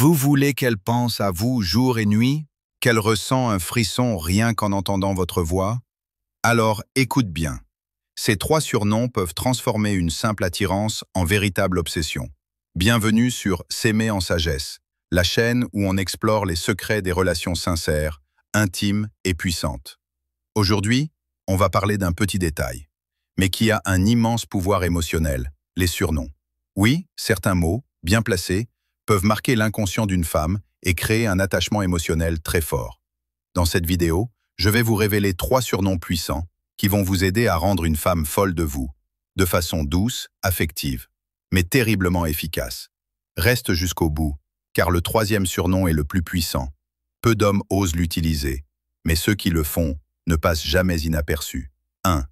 Vous voulez qu'elle pense à vous jour et nuit? Qu'elle ressent un frisson rien qu'en entendant votre voix? Alors écoute bien. Ces 3 surnoms peuvent transformer une simple attirance en véritable obsession. Bienvenue sur S'aimer en sagesse, la chaîne où on explore les secrets des relations sincères, intimes et puissantes. Aujourd'hui, on va parler d'un petit détail, mais qui a un immense pouvoir émotionnel, les surnoms. Oui, certains mots, bien placés, peuvent marquer l'inconscient d'une femme et créer un attachement émotionnel très fort. Dans cette vidéo, je vais vous révéler 3 surnoms puissants qui vont vous aider à rendre une femme folle de vous, de façon douce, affective, mais terriblement efficace. Reste jusqu'au bout, car le 3e surnom est le plus puissant. Peu d'hommes osent l'utiliser, mais ceux qui le font ne passent jamais inaperçus. 1.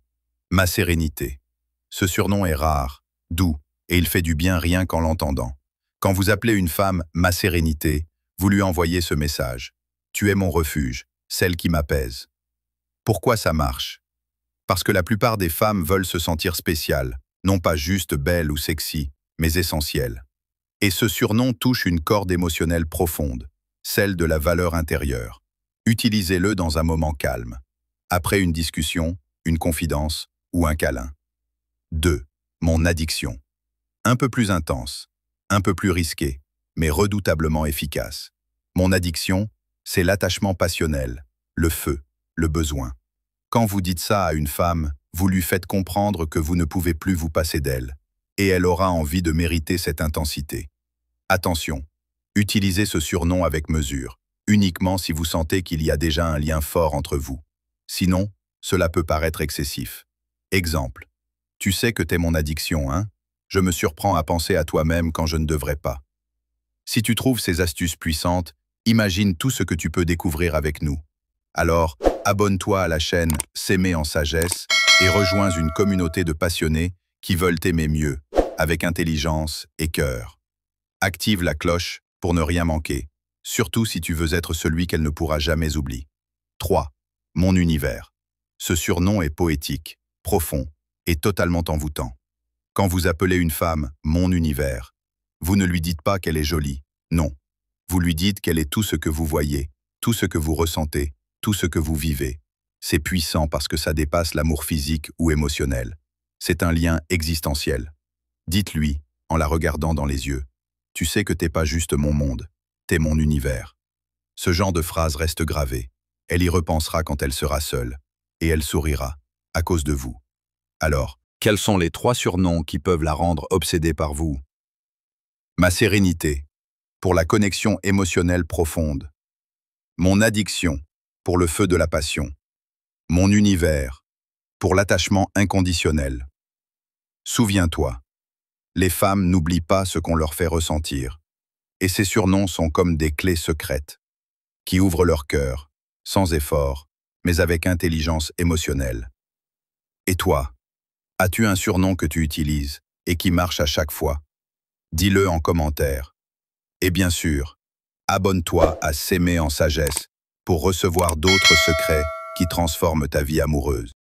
Ma sérénité. Ce surnom est rare, doux, et il fait du bien rien qu'en l'entendant. Quand vous appelez une femme « ma sérénité », vous lui envoyez ce message. Tu es mon refuge, celle qui m'apaise. Pourquoi ça marche? Parce que la plupart des femmes veulent se sentir spéciales, non pas juste belles ou sexy, mais essentielles. Et ce surnom touche une corde émotionnelle profonde, celle de la valeur intérieure. Utilisez-le dans un moment calme, après une discussion, une confidence ou un câlin. 2. Mon addiction. Un peu plus intense, un peu plus risqué, mais redoutablement efficace. Mon addiction, c'est l'attachement passionnel, le feu, le besoin. Quand vous dites ça à une femme, vous lui faites comprendre que vous ne pouvez plus vous passer d'elle, et elle aura envie de mériter cette intensité. Attention, utilisez ce surnom avec mesure, uniquement si vous sentez qu'il y a déjà un lien fort entre vous. Sinon, cela peut paraître excessif. Exemple. Tu sais que t'es mon addiction, hein? Je me surprends à penser à toi-même quand je ne devrais pas. Si tu trouves ces astuces puissantes, imagine tout ce que tu peux découvrir avec nous. Alors, abonne-toi à la chaîne S'aimer en sagesse et rejoins une communauté de passionnés qui veulent t'aimer mieux, avec intelligence et cœur. Active la cloche pour ne rien manquer, surtout si tu veux être celui qu'elle ne pourra jamais oublier. 3. Mon univers. Ce surnom est poétique, profond et totalement envoûtant. Quand vous appelez une femme « mon univers », vous ne lui dites pas qu'elle est jolie, non. Vous lui dites qu'elle est tout ce que vous voyez, tout ce que vous ressentez, tout ce que vous vivez. C'est puissant parce que ça dépasse l'amour physique ou émotionnel. C'est un lien existentiel. Dites-lui, en la regardant dans les yeux, « Tu sais que t'es pas juste mon monde, t'es mon univers ». Ce genre de phrase reste gravée. Elle y repensera quand elle sera seule, et elle sourira, à cause de vous. Alors, quels sont les 3 surnoms qui peuvent la rendre obsédée par vous? Ma sérénité, pour la connexion émotionnelle profonde. Mon addiction, pour le feu de la passion. Mon univers, pour l'attachement inconditionnel. Souviens-toi, les femmes n'oublient pas ce qu'on leur fait ressentir, et ces surnoms sont comme des clés secrètes, qui ouvrent leur cœur, sans effort, mais avec intelligence émotionnelle. Et toi? As-tu un surnom que tu utilises et qui marche à chaque fois? Dis-le en commentaire. Et bien sûr, abonne-toi à S'aimer en sagesse pour recevoir d'autres secrets qui transforment ta vie amoureuse.